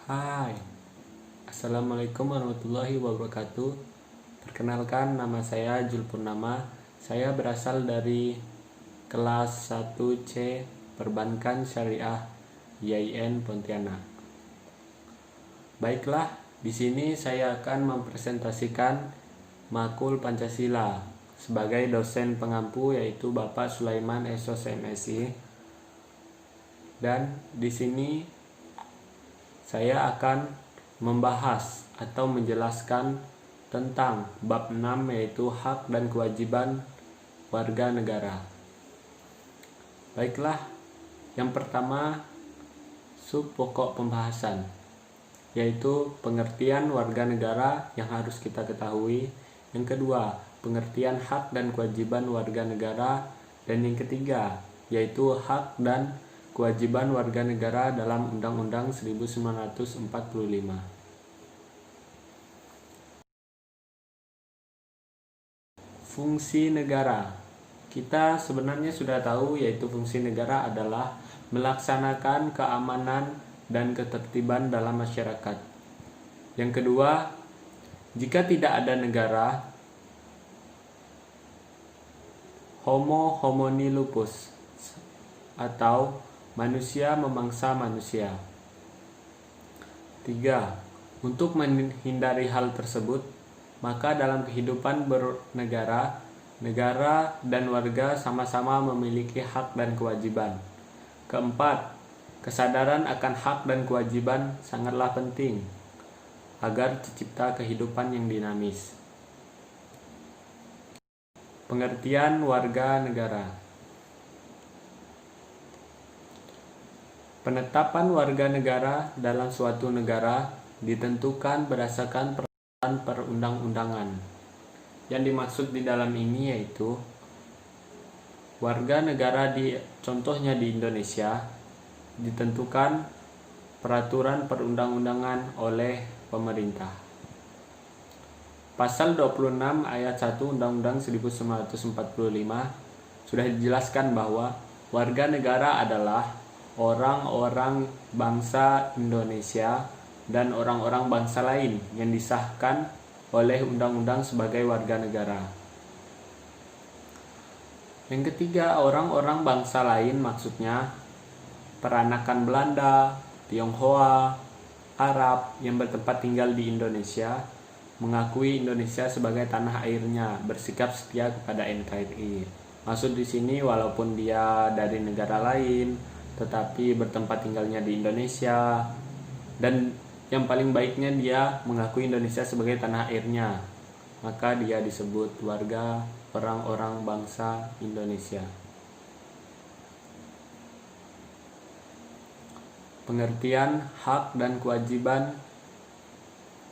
Hai, Assalamualaikum warahmatullahi wabarakatuh. Perkenalkan, nama saya Jul Purnama. Saya berasal dari kelas 1C Perbankan Syariah YIN Pontianak. Baiklah, di sini saya akan mempresentasikan Makul Pancasila sebagai dosen pengampu, yaitu Bapak Sulaiman Esos MSI. Dan di sini saya akan membahas atau menjelaskan tentang bab 6, yaitu hak dan kewajiban warga negara. Baiklah, yang pertama sub pokok pembahasan, yaitu pengertian warga negara yang harus kita ketahui. Yang kedua, pengertian hak dan kewajiban warga negara. Dan yang ketiga, yaitu hak dan kewajiban warga negara dalam Undang-Undang 1945. Fungsi negara. Kita sebenarnya sudah tahu, yaitu fungsi negara adalah melaksanakan keamanan dan ketertiban dalam masyarakat. Yang kedua, jika tidak ada negara, homo homini lupus, atau manusia memangsa manusia. 3. Untuk menghindari hal tersebut, maka dalam kehidupan bernegara, negara dan warga sama-sama memiliki hak dan kewajiban. Keempat, kesadaran akan hak dan kewajiban sangatlah penting agar tercipta kehidupan yang dinamis. Pengertian warga negara. Penetapan warga negara dalam suatu negara ditentukan berdasarkan peraturan perundang-undangan. Yang dimaksud di dalam ini yaitu warga negara contohnya di Indonesia ditentukan peraturan perundang-undangan oleh pemerintah. Pasal 26 ayat 1 Undang-Undang 1945 sudah dijelaskan bahwa warga negara adalah orang-orang bangsa Indonesia dan orang-orang bangsa lain yang disahkan oleh undang-undang sebagai warga negara. Yang ketiga, orang-orang bangsa lain maksudnya peranakan Belanda, Tionghoa, Arab yang bertempat tinggal di Indonesia, mengakui Indonesia sebagai tanah airnya, bersikap setia kepada NKRI. Maksud di sini walaupun dia dari negara lain tetapi bertempat tinggalnya di Indonesia, dan yang paling baiknya dia mengakui Indonesia sebagai tanah airnya, maka dia disebut warga orang-orang bangsa Indonesia. Pengertian hak dan kewajiban.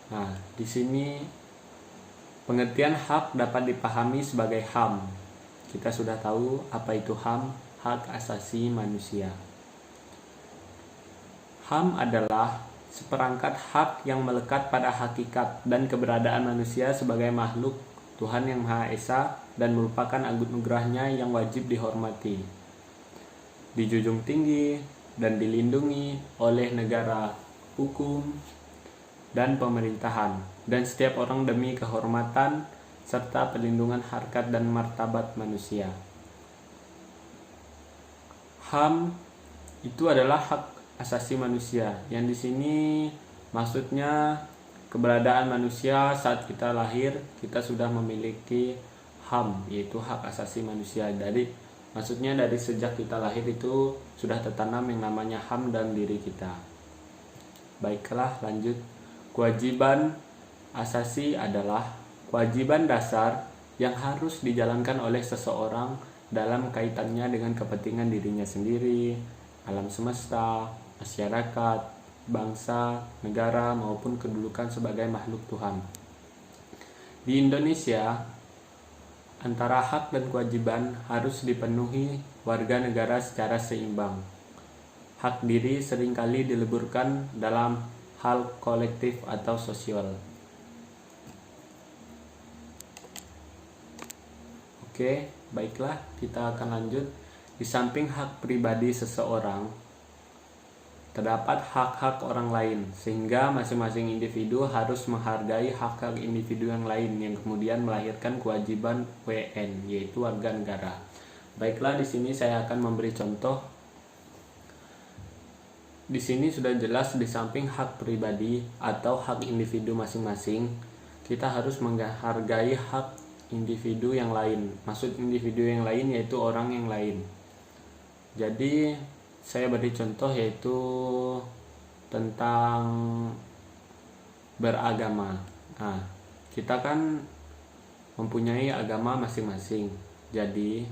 Nah, di sini pengertian hak dapat dipahami sebagai HAM. Kita sudah tahu apa itu HAM, hak asasi manusia. HAM adalah seperangkat hak yang melekat pada hakikat dan keberadaan manusia sebagai makhluk Tuhan yang Maha Esa dan merupakan anugerahnya yang wajib dihormati, dijunjung tinggi, dan dilindungi oleh negara, hukum, dan pemerintahan, dan setiap orang demi kehormatan serta perlindungan harkat dan martabat manusia. HAM itu adalah hak asasi manusia, yang di sini maksudnya keberadaan manusia saat kita lahir, kita sudah memiliki HAM, yaitu hak asasi manusia. Maksudnya dari sejak kita lahir itu sudah tertanam yang namanya HAM dalam diri kita. Baiklah, lanjut. Kewajiban asasi adalah kewajiban dasar yang harus dijalankan oleh seseorang dalam kaitannya dengan kepentingan dirinya sendiri, alam semesta, masyarakat, bangsa, negara, maupun kedudukan sebagai makhluk Tuhan. Di Indonesia, antara hak dan kewajiban harus dipenuhi warga negara secara seimbang. Hak diri seringkali dileburkan dalam hal kolektif atau sosial. Oke, baiklah, kita akan lanjut. Di samping hak pribadi seseorang, terdapat hak-hak orang lain, sehingga masing-masing individu harus menghargai hak-hak individu yang lain yang kemudian melahirkan kewajiban WN, yaitu warga negara. Baiklah, di sini saya akan memberi contoh. Di sini sudah jelas di samping hak pribadi atau hak individu masing-masing, kita harus menghargai hak individu yang lain. Maksud individu yang lain yaitu orang yang lain. Jadi saya beri contoh yaitu tentang beragama. Nah, kita kan mempunyai agama masing-masing. Jadi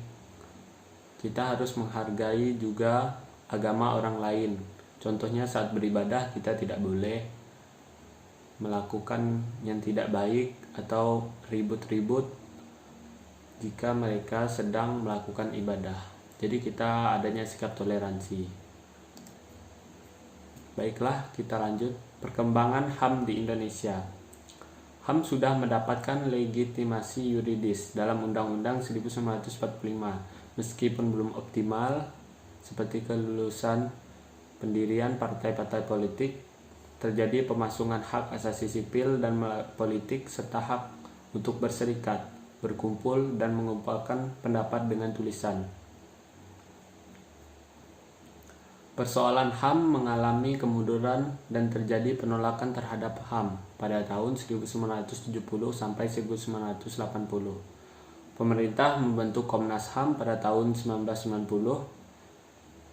kita harus menghargai juga agama orang lain. Contohnya saat beribadah kita tidak boleh melakukan yang tidak baik atau ribut-ribut jika mereka sedang melakukan ibadah. Jadi kita adanya sikap toleransi. Baiklah, kita lanjut. Perkembangan HAM di Indonesia. HAM sudah mendapatkan legitimasi yuridis dalam Undang-Undang 1945, meskipun belum optimal, seperti kelulusan pendirian partai-partai politik, terjadi pemasungan hak asasi sipil dan politik, serta hak untuk berserikat, berkumpul, dan mengumpulkan pendapat dengan tulisan. Persoalan HAM mengalami kemunduran dan terjadi penolakan terhadap HAM pada tahun 1970 sampai 1980. Pemerintah membentuk Komnas HAM pada tahun 1990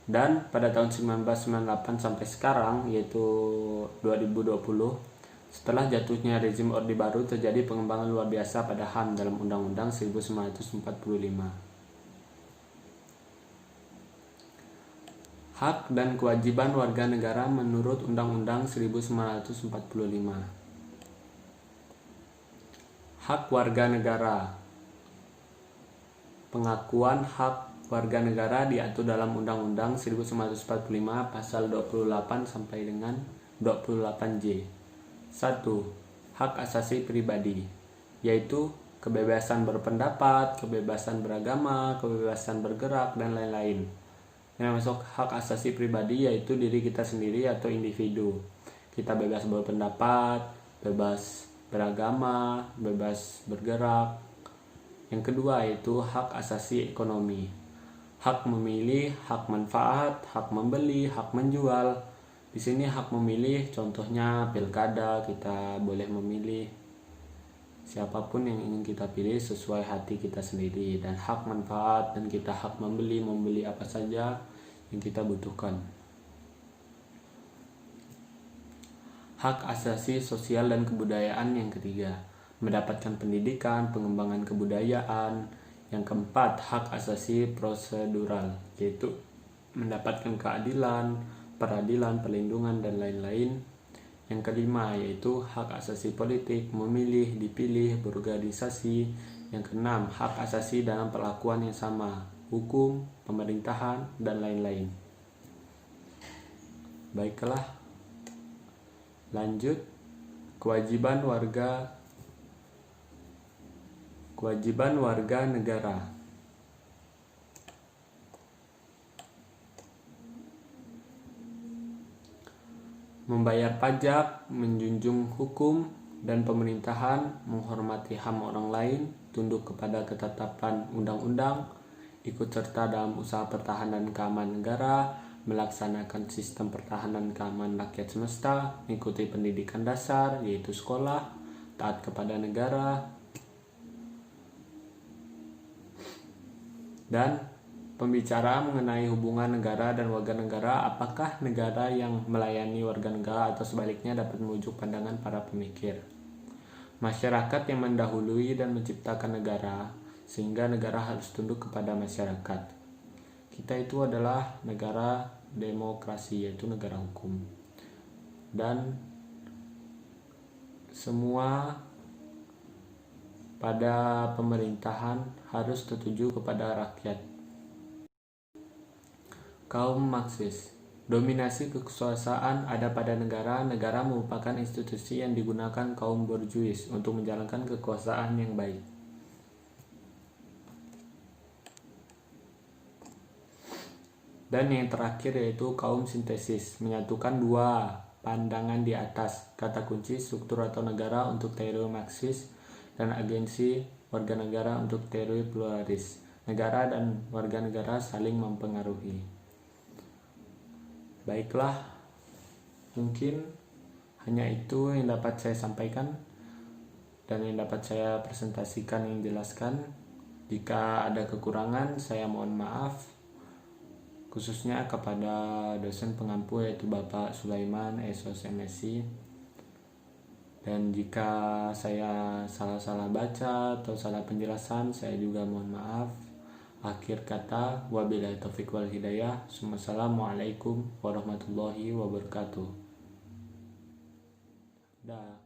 dan pada tahun 1998 sampai sekarang, yaitu 2020, setelah jatuhnya rezim Orde Baru, terjadi pengembangan luar biasa pada HAM dalam Undang-Undang 1945. Hak dan kewajiban warga negara menurut Undang-Undang 1945. Hak warga negara. Pengakuan hak warga negara diatur dalam Undang-Undang 1945 pasal 28 sampai dengan 28J. 1. Hak asasi pribadi, yaitu kebebasan berpendapat, kebebasan beragama, kebebasan bergerak, dan lain-lain. Yang masuk hak asasi pribadi yaitu diri kita sendiri atau individu. Kita bebas berpendapat, bebas beragama, bebas bergerak. Yang kedua yaitu hak asasi ekonomi. Hak memilih, hak manfaat, hak membeli, hak menjual. Di sini hak memilih, contohnya pilkada, kita boleh memilih siapapun yang ingin kita pilih sesuai hati kita sendiri. Dan hak manfaat, dan kita hak membeli apa saja yang kita butuhkan. Hak asasi sosial dan kebudayaan yang ketiga, mendapatkan pendidikan, pengembangan kebudayaan. Yang keempat, hak asasi prosedural, yaitu mendapatkan keadilan, peradilan, perlindungan, dan lain-lain. Yang kelima yaitu hak asasi politik, memilih, dipilih, berorganisasi. Yang keenam, hak asasi dalam perlakuan yang sama, hukum, pemerintahan, dan lain-lain. Baiklah, lanjut. Kewajiban warga negara. Membayar pajak, menjunjung hukum dan pemerintahan, menghormati HAM orang lain, tunduk kepada ketetapan undang-undang, ikut serta dalam usaha pertahanan keamanan negara, melaksanakan sistem pertahanan keamanan rakyat semesta, mengikuti pendidikan dasar yaitu sekolah, taat kepada negara, dan pembicaraan mengenai hubungan negara dan warga negara, apakah negara yang melayani warga negara atau sebaliknya, dapat merujuk pandangan para pemikir. Masyarakat yang mendahului dan menciptakan negara, sehingga negara harus tunduk kepada masyarakat. Kita itu adalah negara demokrasi, yaitu negara hukum. Dan semua pada pemerintahan harus tertuju kepada rakyat. Kaum Marxis. Dominasi kekuasaan ada pada negara. Negara merupakan institusi yang digunakan kaum borjuis untuk menjalankan kekuasaan yang baik. Dan yang terakhir yaitu kaum sintesis, menyatukan dua pandangan di atas, kata kunci struktur atau negara untuk teori Marxis dan agensi warga negara untuk teori pluralis. Negara dan warga negara saling mempengaruhi. Baiklah, mungkin hanya itu yang dapat saya sampaikan dan yang dapat saya presentasikan, yang jelaskan. Jika ada kekurangan, saya mohon maaf, khususnya kepada dosen pengampu yaitu Bapak Sulaiman SOS MSI. Dan jika saya salah-salah baca atau salah penjelasan, saya juga mohon maaf. Akhir kata, wabillahi taufiq wal hidayah. Wassalamualaikum warahmatullahi wabarakatuh. Dah.